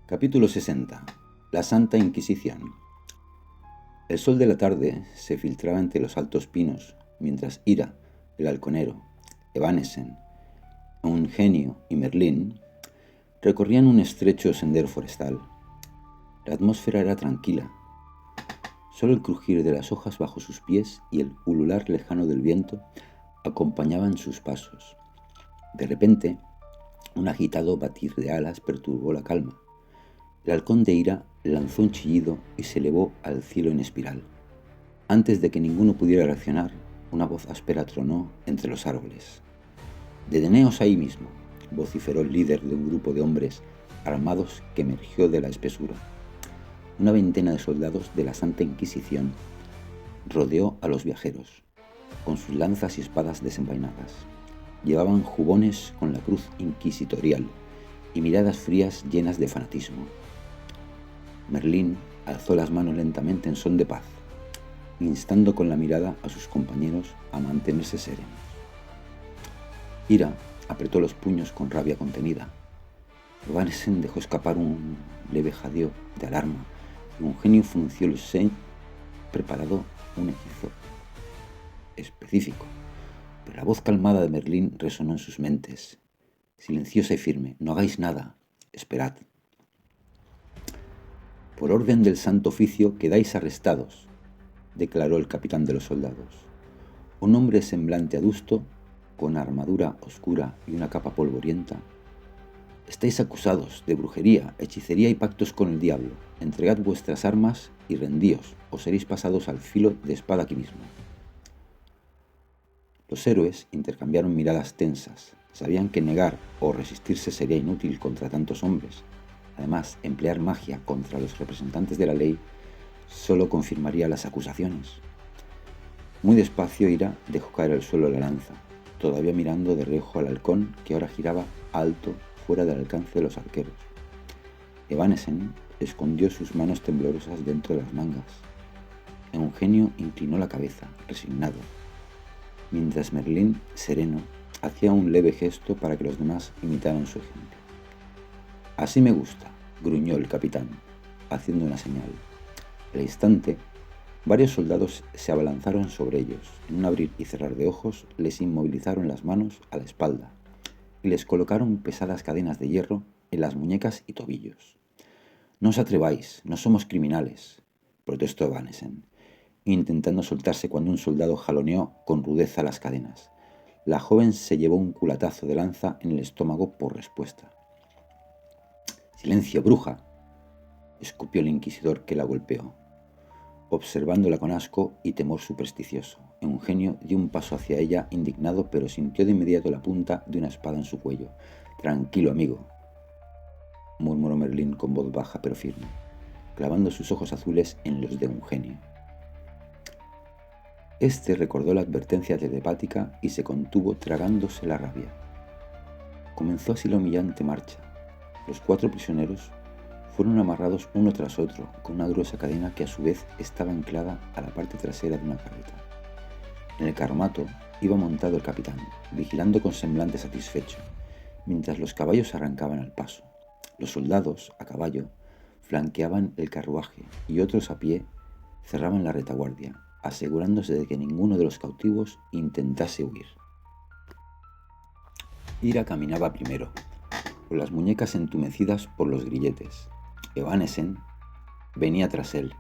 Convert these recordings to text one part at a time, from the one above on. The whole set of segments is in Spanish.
Capítulo 60. La Santa Inquisición. El sol de la tarde se filtraba entre los altos pinos, mientras Ira, el halconero, Evanesen, Eungenio y Merlín recorrían un estrecho sendero forestal. La atmósfera era tranquila. Solo el crujir de las hojas bajo sus pies y el ulular lejano del viento acompañaban sus pasos. De repente, un agitado batir de alas perturbó la calma. El halcón de Ira lanzó un chillido y se elevó al cielo en espiral. Antes de que ninguno pudiera reaccionar, una voz áspera tronó entre los árboles. «Deteneos ahí mismo», vociferó el líder de un grupo de hombres armados que emergió de la espesura. Una veintena de soldados de la Santa Inquisición rodeó a los viajeros, con sus lanzas y espadas desenvainadas. Llevaban jubones con la cruz inquisitorial y miradas frías llenas de fanatismo. Merlín alzó las manos lentamente en son de paz, instando con la mirada a sus compañeros a mantenerse serenos. Ira apretó los puños con rabia contenida. Evanesen dejó escapar un leve jadeo de alarma y Eungenio frunció el ceño, preparado un hechizo específico. Pero la voz calmada de Merlín resonó en sus mentes. Silenciosa y firme: «No hagáis nada, esperad. Por orden del Santo Oficio quedáis arrestados», declaró el capitán de los soldados. Un hombre semblante adusto, con armadura oscura y una capa polvorienta. «Estáis acusados de brujería, hechicería y pactos con el diablo. Entregad vuestras armas y rendíos, o seréis pasados al filo de espada aquí mismo». Los héroes intercambiaron miradas tensas. Sabían que negar o resistirse sería inútil contra tantos hombres. Además, emplear magia contra los representantes de la ley solo confirmaría las acusaciones. Muy despacio, Ira dejó caer al suelo la lanza, todavía mirando de reojo al halcón que ahora giraba alto fuera del alcance de los arqueros. Evanesen escondió sus manos temblorosas dentro de las mangas. Eungenio inclinó la cabeza, resignado, mientras Merlín, sereno, hacía un leve gesto para que los demás imitaran su ejemplo. «Así me gusta», gruñó el capitán, haciendo una señal. Al instante, varios soldados se abalanzaron sobre ellos. En un abrir y cerrar de ojos, les inmovilizaron las manos a la espalda y les colocaron pesadas cadenas de hierro en las muñecas y tobillos. «No os atreváis, no somos criminales», protestó Evanesen, intentando soltarse cuando un soldado jaloneó con rudeza las cadenas. La joven se llevó un culatazo de lanza en el estómago por respuesta. «Silencio, bruja», escupió el inquisidor que la golpeó, observándola con asco y temor supersticioso. Eungenio dio un paso hacia ella, indignado, pero sintió de inmediato la punta de una espada en su cuello. «Tranquilo, amigo», murmuró Merlín con voz baja pero firme, clavando sus ojos azules en los de Eungenio. Este recordó la advertencia telepática y se contuvo, tragándose la rabia. Comenzó así la humillante marcha. Los 4 prisioneros fueron amarrados uno tras otro con una gruesa cadena que a su vez estaba anclada a la parte trasera de una carreta. En el carromato iba montado el capitán, vigilando con semblante satisfecho, mientras los caballos arrancaban al paso. Los soldados, a caballo, flanqueaban el carruaje y otros a pie cerraban la retaguardia, asegurándose de que ninguno de los cautivos intentase huir. Ira caminaba primero, con las muñecas entumecidas por los grilletes. Evanesen venía tras él,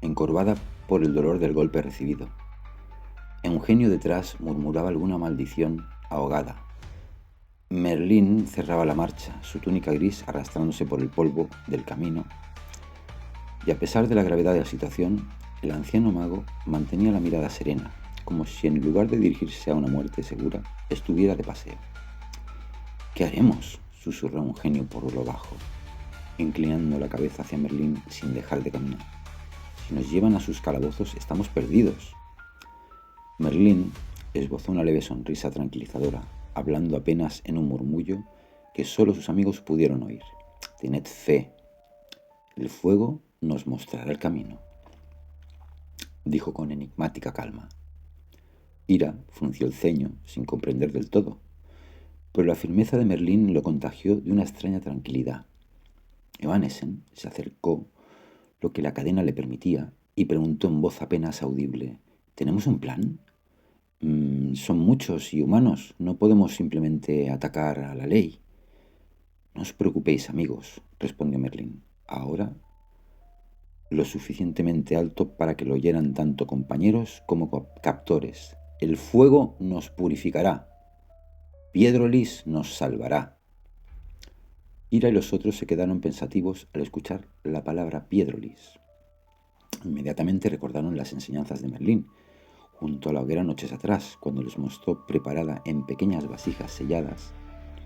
encorvada por el dolor del golpe recibido. Eungenio detrás murmuraba alguna maldición ahogada. Merlín cerraba la marcha, su túnica gris arrastrándose por el polvo del camino, y a pesar de la gravedad de la situación, el anciano mago mantenía la mirada serena, como si en lugar de dirigirse a una muerte segura, estuviera de paseo. «¿Qué haremos?», susurró Eungenio por lo bajo, inclinando la cabeza hacia Merlín sin dejar de caminar. «Si nos llevan a sus calabozos, estamos perdidos». Merlín esbozó una leve sonrisa tranquilizadora, hablando apenas en un murmullo que solo sus amigos pudieron oír. «Tened fe. El fuego nos mostrará el camino», dijo con enigmática calma. Ira frunció el ceño, sin comprender del todo, pero la firmeza de Merlín lo contagió de una extraña tranquilidad. Evanessen se acercó lo que la cadena le permitía y preguntó en voz apenas audible: ¿tenemos un plan? Son muchos y humanos, no podemos simplemente atacar a la ley. No os preocupéis, amigos, respondió Merlín, ahora lo suficientemente alto para que lo oyeran tanto compañeros como captores. El fuego nos purificará. Piedrolis nos salvará. Ira y los otros se quedaron pensativos al escuchar la palabra Piedrolis. Inmediatamente recordaron las enseñanzas de Merlín, junto a la hoguera noches atrás, cuando les mostró preparada en pequeñas vasijas selladas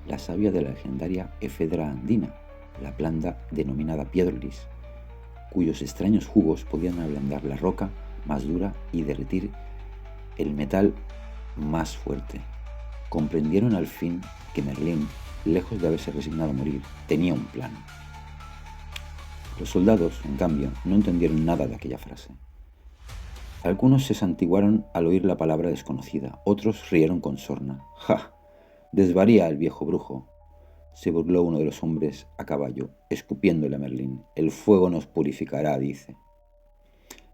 la savia de la legendaria efedra andina, la planta denominada Piedrolis, cuyos extraños jugos podían ablandar la roca más dura y derretir el metal más fuerte. Comprendieron al fin que Merlín, lejos de haberse resignado a morir, tenía un plan. Los soldados, en cambio, no entendieron nada de aquella frase. Algunos se santiguaron al oír la palabra desconocida, otros rieron con sorna. ¡Ja! Desvaría el viejo brujo, se burló uno de los hombres a caballo, escupiéndole a Merlín. El fuego nos purificará, dice.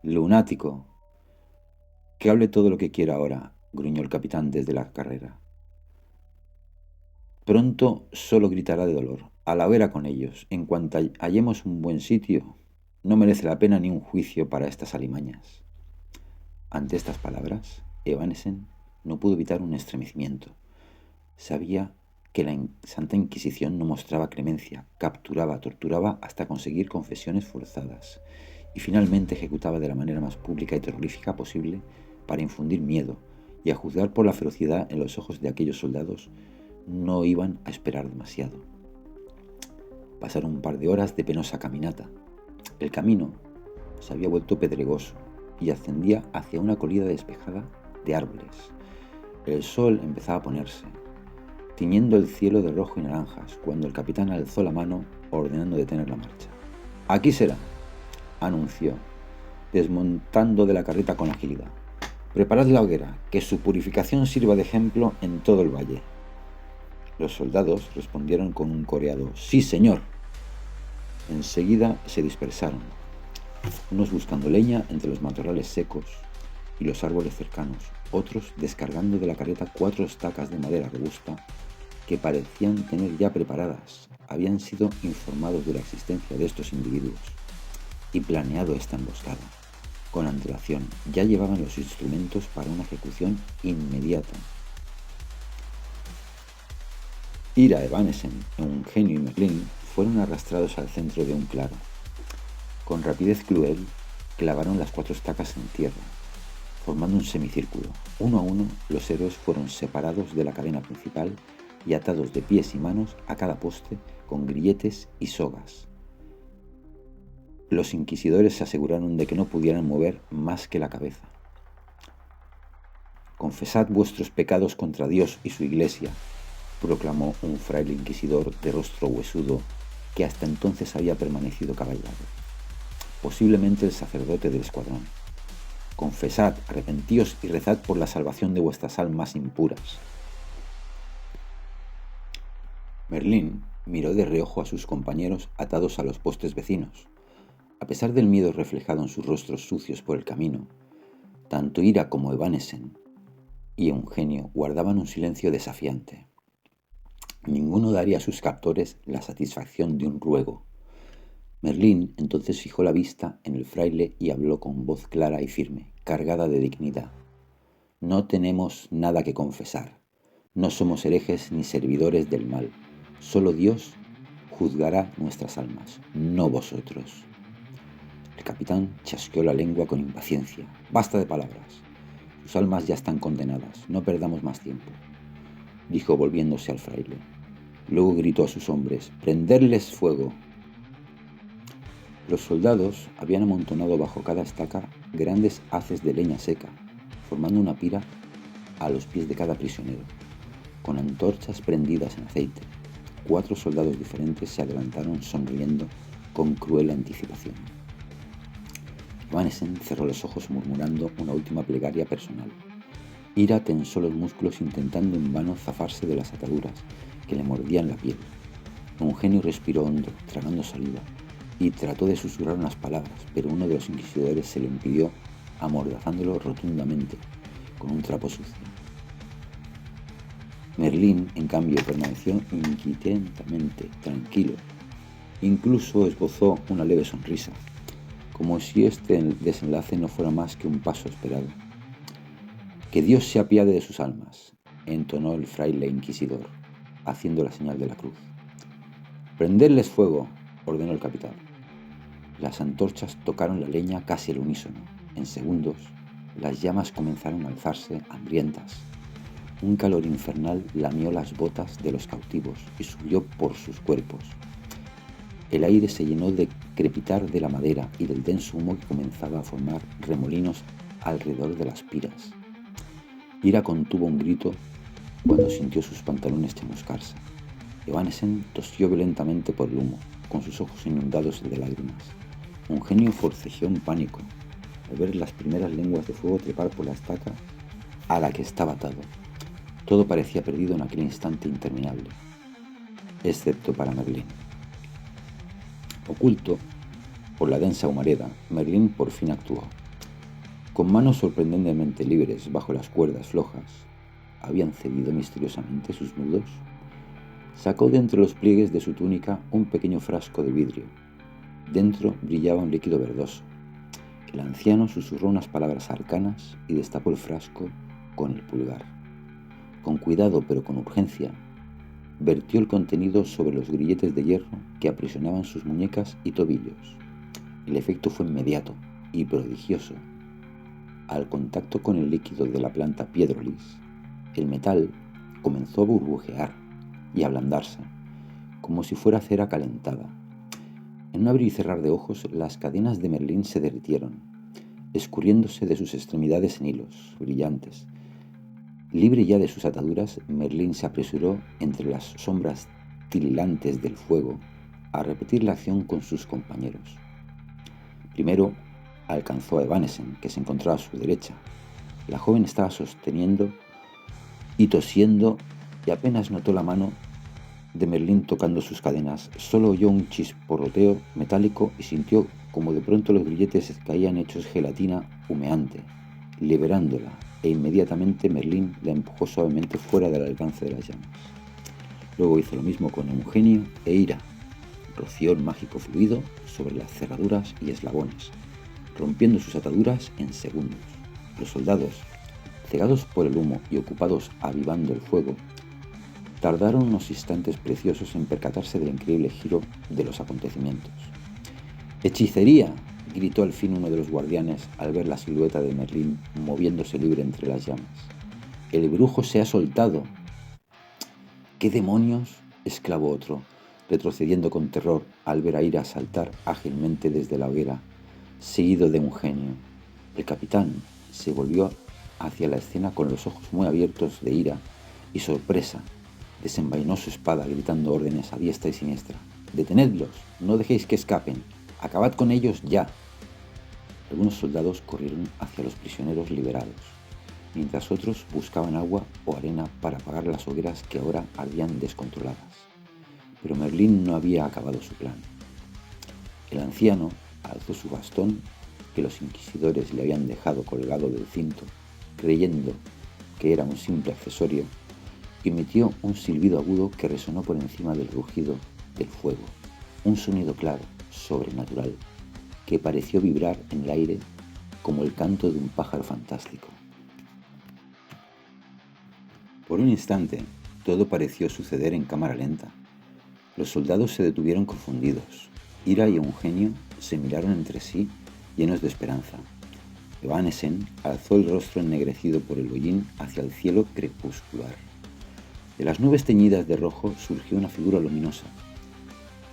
Lunático. Que hable todo lo que quiera ahora, gruñó el capitán desde la carrera. Pronto solo gritará de dolor. A la hoguera con ellos. En cuanto hallemos un buen sitio, no merece la pena ni un juicio para estas alimañas. Ante estas palabras, Evanessen no pudo evitar un estremecimiento. Sabía que la Santa Inquisición no mostraba clemencia, capturaba, torturaba hasta conseguir confesiones forzadas y finalmente ejecutaba de la manera más pública y terrorífica posible para infundir miedo, y a juzgar por la ferocidad en los ojos de aquellos soldados no iban a esperar demasiado. Pasaron un par de horas de penosa caminata. El camino se había vuelto pedregoso y ascendía hacia una colina despejada de árboles. El sol empezaba a ponerse, tiñendo el cielo de rojo y naranjas, cuando el capitán alzó la mano ordenando detener la marcha. «Aquí será», anunció, desmontando de la carreta con agilidad. «Preparad la hoguera, que su purificación sirva de ejemplo en todo el valle». Los soldados respondieron con un coreado «Sí, señor». Enseguida se dispersaron, unos buscando leña entre los matorrales secos y los árboles cercanos, otros descargando de la carreta 4 estacas de madera robusta que parecían tener ya preparadas. Habían sido informados de la existencia de estos individuos y planeado esta emboscada. Con antelación, ya llevaban los instrumentos para una ejecución inmediata. Ira, Evanessen, Eugenio y Merlín fueron arrastrados al centro de un claro. Con rapidez cruel, clavaron las 4 estacas en tierra, formando un semicírculo. Uno a uno, los héroes fueron separados de la cadena principal y atados de pies y manos a cada poste con grilletes y sogas. Los inquisidores se aseguraron de que no pudieran mover más que la cabeza. «Confesad vuestros pecados contra Dios y su iglesia», proclamó un fraile inquisidor de rostro huesudo que hasta entonces había permanecido caballado, posiblemente el sacerdote del escuadrón. «Confesad, arrepentíos y rezad por la salvación de vuestras almas impuras». Merlín miró de reojo a sus compañeros atados a los postes vecinos. A pesar del miedo reflejado en sus rostros sucios por el camino, tanto Ira como Evanessen y Eugenio guardaban un silencio desafiante. Ninguno daría a sus captores la satisfacción de un ruego. Merlín entonces fijó la vista en el fraile y habló con voz clara y firme, cargada de dignidad. «No tenemos nada que confesar. No somos herejes ni servidores del mal. Solo Dios juzgará nuestras almas, no vosotros». El capitán chasqueó la lengua con impaciencia. «Basta de palabras. Sus almas ya están condenadas. No perdamos más tiempo», dijo volviéndose al fraile. Luego gritó a sus hombres: «¡Prenderles fuego!». Los soldados habían amontonado bajo cada estaca grandes haces de leña seca, formando una pira a los pies de cada prisionero, con antorchas prendidas en aceite. 4 soldados diferentes se adelantaron sonriendo con cruel anticipación. Evanessen cerró los ojos murmurando una última plegaria personal. Ira tensó los músculos intentando en vano zafarse de las ataduras que le mordían la piel. Eugenio respiró hondo, tragando saliva, y trató de susurrar unas palabras, pero uno de los inquisidores se lo impidió, amordazándolo rotundamente con un trapo sucio. Merlín, en cambio, permaneció inquietantemente tranquilo. Incluso esbozó una leve sonrisa, como si este desenlace no fuera más que un paso esperado. «Que Dios se apiade de sus almas», entonó el fraile inquisidor, haciendo la señal de la cruz. «Prenderles fuego», ordenó el capitán. Las antorchas tocaron la leña casi al unísono. En segundos, las llamas comenzaron a alzarse hambrientas. Un calor infernal lamió las botas de los cautivos y subió por sus cuerpos. El aire se llenó de crepitar de la madera y del denso humo que comenzaba a formar remolinos alrededor de las piras. Ira contuvo un grito cuando sintió sus pantalones chamuscarse. Evanesen tosió violentamente por el humo, con sus ojos inundados de lágrimas. Eugenio forcejeó en pánico al ver las primeras lenguas de fuego trepar por la estaca a la que estaba atado. Todo parecía perdido en aquel instante interminable, excepto para Merlín. Oculto por la densa humareda, Merlín por fin actuó. Con manos sorprendentemente libres bajo las cuerdas flojas, ¿habían cedido misteriosamente sus nudos? Sacó de entre los pliegues de su túnica un pequeño frasco de vidrio. Dentro brillaba un líquido verdoso. El anciano susurró unas palabras arcanas y destapó el frasco con el pulgar. Con cuidado pero con urgencia, vertió el contenido sobre los grilletes de hierro que aprisionaban sus muñecas y tobillos. El efecto fue inmediato y prodigioso. Al contacto con el líquido de la planta Piedrolis, el metal comenzó a burbujear y a ablandarse, como si fuera cera calentada. En un abrir y cerrar de ojos, las cadenas de Merlín se derritieron, escurriéndose de sus extremidades en hilos brillantes. Libre ya de sus ataduras, Merlín se apresuró entre las sombras titilantes del fuego a repetir la acción con sus compañeros. Primero alcanzó a Evanesen, que se encontraba a su derecha. La joven estaba sosteniendo y tosiendo y apenas notó la mano de Merlín tocando sus cadenas. Solo oyó un chisporroteo metálico y sintió como de pronto los grilletes caían hechos gelatina humeante, liberándola, e inmediatamente Merlín la empujó suavemente fuera del alcance de las llamas. Luego hizo lo mismo con Eugenio e Ira. Roció el mágico fluido sobre las cerraduras y eslabones, rompiendo sus ataduras en segundos. Los soldados, cegados por el humo y ocupados avivando el fuego, tardaron unos instantes preciosos en percatarse del increíble giro de los acontecimientos. ¡Hechicería!, gritó al fin uno de los guardianes al ver la silueta de Merlín moviéndose libre entre las llamas. ¡El brujo se ha soltado! ¿Qué demonios?, exclamó otro, retrocediendo con terror al ver a Ira saltar ágilmente desde la hoguera, seguido de Eugenio. El capitán se volvió hacia la escena con los ojos muy abiertos de ira y sorpresa. Desenvainó su espada gritando órdenes a diestra y siniestra. «¡Detenedlos! ¡No dejéis que escapen! ¡Acabad con ellos ya!». Algunos soldados corrieron hacia los prisioneros liberados, mientras otros buscaban agua o arena para apagar las hogueras que ahora ardían descontroladas. Pero Merlín no había acabado su plan. El anciano alzó su bastón, que los inquisidores le habían dejado colgado del cinto, creyendo que era un simple accesorio, y emitió un silbido agudo que resonó por encima del rugido del fuego, un sonido claro, sobrenatural, que pareció vibrar en el aire como el canto de un pájaro fantástico. Por un instante, todo pareció suceder en cámara lenta. Los soldados se detuvieron confundidos. Ira y Eugenio se miraron entre sí, llenos de esperanza. Evanesen alzó el rostro ennegrecido por el hollín hacia el cielo crepuscular. De las nubes teñidas de rojo surgió una figura luminosa.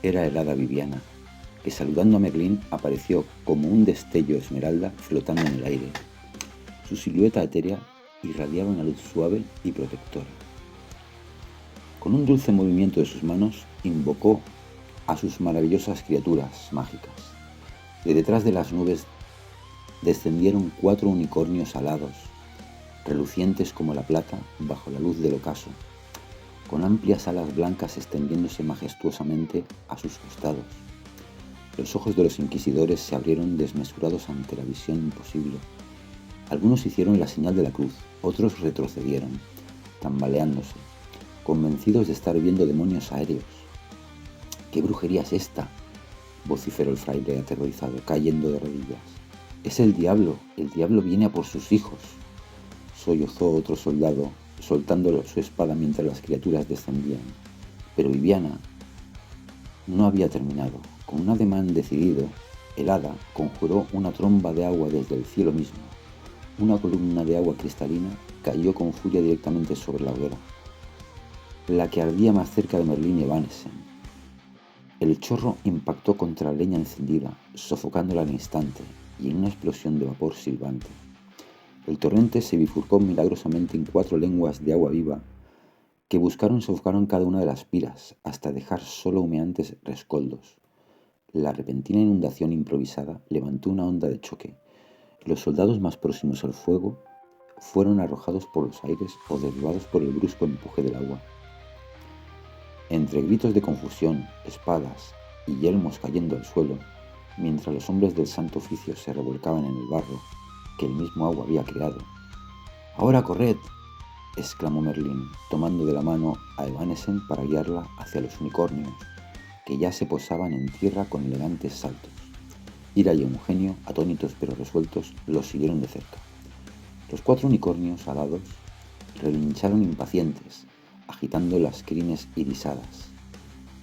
Era el hada Viviana, que saludando a Merlín apareció como un destello esmeralda flotando en el aire. Su silueta etérea irradiaba una luz suave y protectora. Con un dulce movimiento de sus manos invocó a sus maravillosas criaturas mágicas. De detrás de las nubes descendieron 4 unicornios alados, relucientes como la plata bajo la luz del ocaso. con amplias alas blancas extendiéndose majestuosamente a sus costados. Los ojos de los inquisidores se abrieron desmesurados ante la visión imposible. Algunos hicieron la señal de la cruz, otros retrocedieron, tambaleándose, convencidos de estar viendo demonios aéreos. «¿Qué brujería es esta?», vociferó el fraile aterrorizado, cayendo de rodillas. «Es el diablo viene a por sus hijos», sollozó otro soldado, soltando su espada mientras las criaturas descendían. Pero Viviana no había terminado. Con un ademán decidido, el hada conjuró una tromba de agua desde el cielo mismo. Una columna de agua cristalina cayó con furia directamente sobre la hoguera, la que ardía más cerca de Merlín y Evanesen. El chorro impactó contra la leña encendida, sofocándola al instante, y en una explosión de vapor silbante. El torrente se bifurcó milagrosamente en 4 lenguas de agua viva que buscaron y sofocaron cada una de las piras, hasta dejar solo humeantes rescoldos. La repentina inundación improvisada levantó una onda de choque. Los soldados más próximos al fuego fueron arrojados por los aires o derribados por el brusco empuje del agua. Entre gritos de confusión, espadas y yelmos cayendo al suelo, mientras los hombres del santo oficio se revolcaban en el barro que el mismo agua había creado. «¡Ahora corred!», exclamó Merlín, tomando de la mano a Evanesen para guiarla hacia los unicornios, que ya se posaban en tierra con elegantes saltos. Ira y Eugenio, atónitos pero resueltos, los siguieron de cerca. Los 4 unicornios alados relincharon impacientes, agitando las crines irisadas.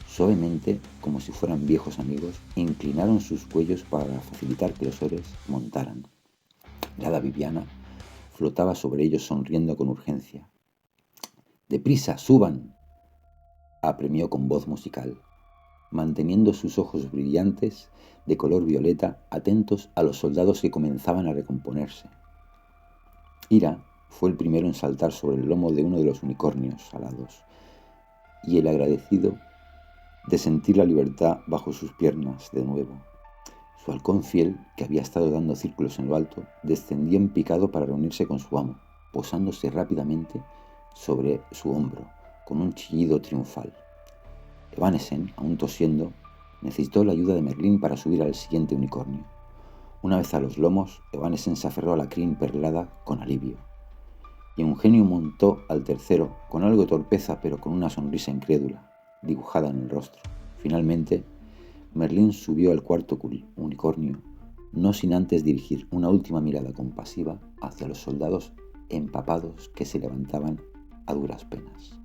Suavemente, como si fueran viejos amigos, inclinaron sus cuellos para facilitar que los héroes montaran. La hada Viviana flotaba sobre ellos sonriendo con urgencia. «¡Deprisa, suban!», apremió con voz musical, manteniendo sus ojos brillantes de color violeta atentos a los soldados que comenzaban a recomponerse. Ira fue el primero en saltar sobre el lomo de uno de los unicornios alados, y el agradecido de sentir la libertad bajo sus piernas de nuevo. Su halcón fiel, que había estado dando círculos en lo alto, descendía en picado para reunirse con su amo, posándose rápidamente sobre su hombro, con un chillido triunfal. Evanesen, aún tosiendo, necesitó la ayuda de Merlín para subir al siguiente unicornio. Una vez a los lomos, Evanesen se aferró a la crin perlada con alivio. Y Eugenio montó al tercero, con algo de torpeza pero con una sonrisa incrédula, dibujada en el rostro. Finalmente, Merlín subió al 4.º unicornio, no sin antes dirigir una última mirada compasiva hacia los soldados empapados que se levantaban a duras penas.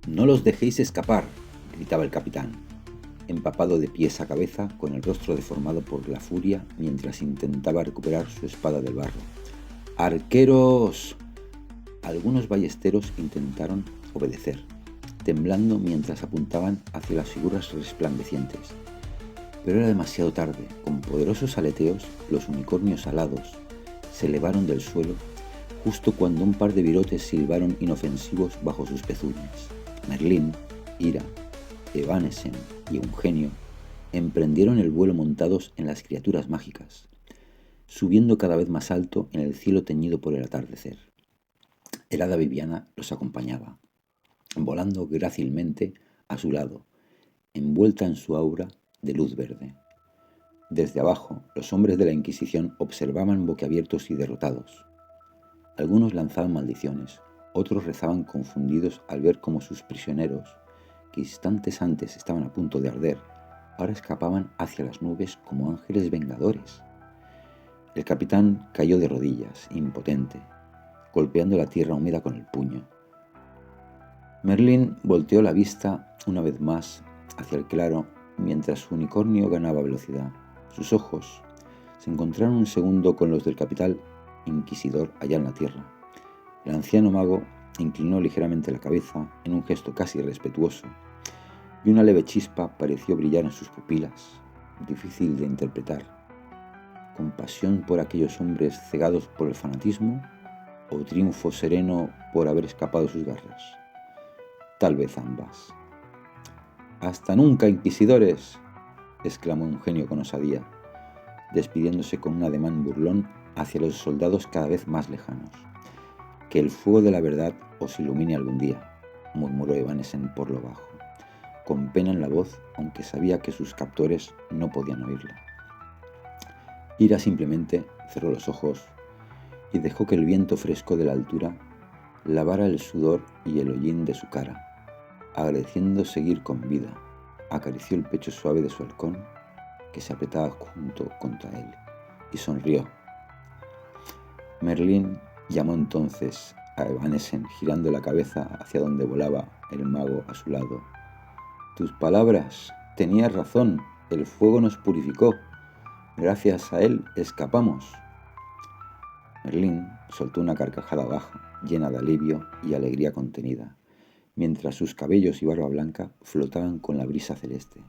«¡No los dejéis escapar!», gritaba el capitán, empapado de pies a cabeza, con el rostro deformado por la furia mientras intentaba recuperar su espada del barro. «¡Arqueros!». Algunos ballesteros intentaron obedecer, temblando mientras apuntaban hacia las figuras resplandecientes. Pero era demasiado tarde. Con poderosos aleteos, los unicornios alados se elevaron del suelo justo cuando un par de virotes silbaron inofensivos bajo sus pezuñas. Merlín, Ira, Evanesen y Eugenio emprendieron el vuelo montados en las criaturas mágicas, subiendo cada vez más alto en el cielo teñido por el atardecer. El hada Viviana los acompañaba, volando grácilmente a su lado, envuelta en su aura de luz verde. Desde abajo, los hombres de la Inquisición observaban boquiabiertos y derrotados. Algunos lanzaban maldiciones, otros rezaban confundidos al ver cómo sus prisioneros, que instantes antes estaban a punto de arder, ahora escapaban hacia las nubes como ángeles vengadores. El capitán cayó de rodillas, impotente, golpeando la tierra húmeda con el puño. Merlín volteó la vista una vez más hacia el claro mientras su unicornio ganaba velocidad. Sus ojos se encontraron un segundo con los del capitán inquisidor allá en la tierra. El anciano mago inclinó ligeramente la cabeza en un gesto casi respetuoso, y una leve chispa pareció brillar en sus pupilas, difícil de interpretar. ¿Compasión por aquellos hombres cegados por el fanatismo o triunfo sereno por haber escapado de sus garras? Tal vez ambas. «¡Hasta nunca, inquisidores!», exclamó Eugenio con osadía, despidiéndose con un ademán burlón hacia los soldados cada vez más lejanos. Que el fuego de la verdad os ilumine algún día, murmuró Evanesen por lo bajo, con pena en la voz, aunque sabía que sus captores no podían oírla. Ira simplemente cerró los ojos y dejó que el viento fresco de la altura lavara el sudor y el hollín de su cara. Agradeciendo seguir con vida, acarició el pecho suave de su halcón, que se apretaba junto contra él, y sonrió. Merlín llamó entonces a Evanesen, girando la cabeza hacia donde volaba el mago a su lado. Tus palabras, tenías razón, el fuego nos purificó. Gracias a él escapamos. Merlín soltó una carcajada baja, llena de alivio y alegría contenida, mientras sus cabellos y barba blanca flotaban con la brisa celeste.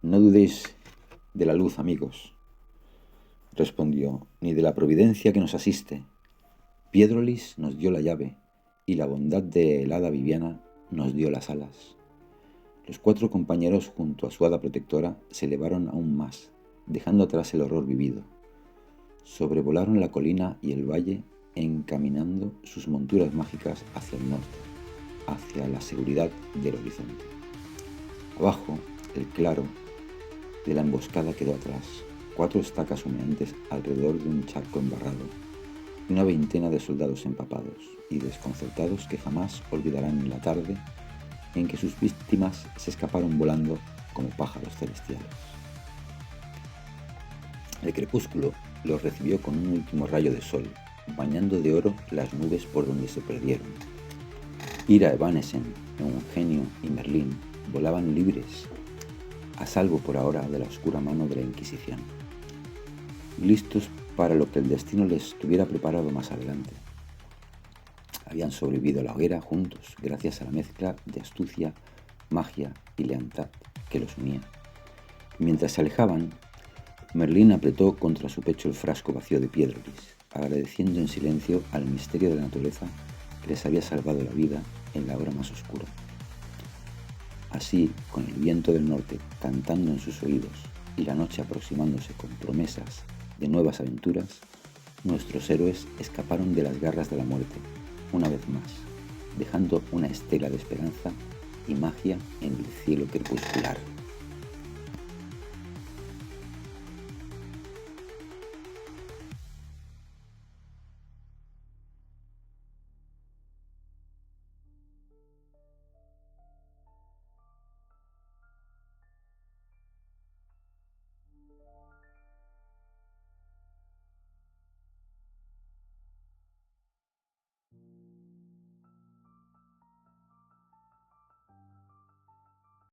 No dudéis de la luz, amigos, respondió, ni de la providencia que nos asiste. Piedrolis nos dio la llave, y la bondad de el hada Viviana nos dio las alas. Los 4 compañeros junto a su hada protectora se elevaron aún más, dejando atrás el horror vivido. Sobrevolaron la colina y el valle, encaminando sus monturas mágicas hacia el norte, hacia la seguridad del horizonte. Abajo, el claro de la emboscada quedó atrás, 4 estacas humeantes alrededor de un charco embarrado, y una veintena de soldados empapados y desconcertados que jamás olvidarán la tarde en que sus víctimas se escaparon volando como pájaros celestiales. El crepúsculo los recibió con un último rayo de sol, bañando de oro las nubes por donde se perdieron. Ira, Evanesen, Eugenio y Merlín volaban libres, a salvo por ahora de la oscura mano de la Inquisición, listos para lo que el destino les tuviera preparado más adelante. Habían sobrevivido a la hoguera juntos gracias a la mezcla de astucia, magia y lealtad que los unía. Y mientras se alejaban, Merlín apretó contra su pecho el frasco vacío de Piedrolis, agradeciendo en silencio al misterio de la naturaleza que les había salvado la vida en la hora más oscura. Así, con el viento del norte cantando en sus oídos y la noche aproximándose con promesas de nuevas aventuras, nuestros héroes escaparon de las garras de la muerte, una vez más, dejando una estela de esperanza y magia en el cielo crepuscular.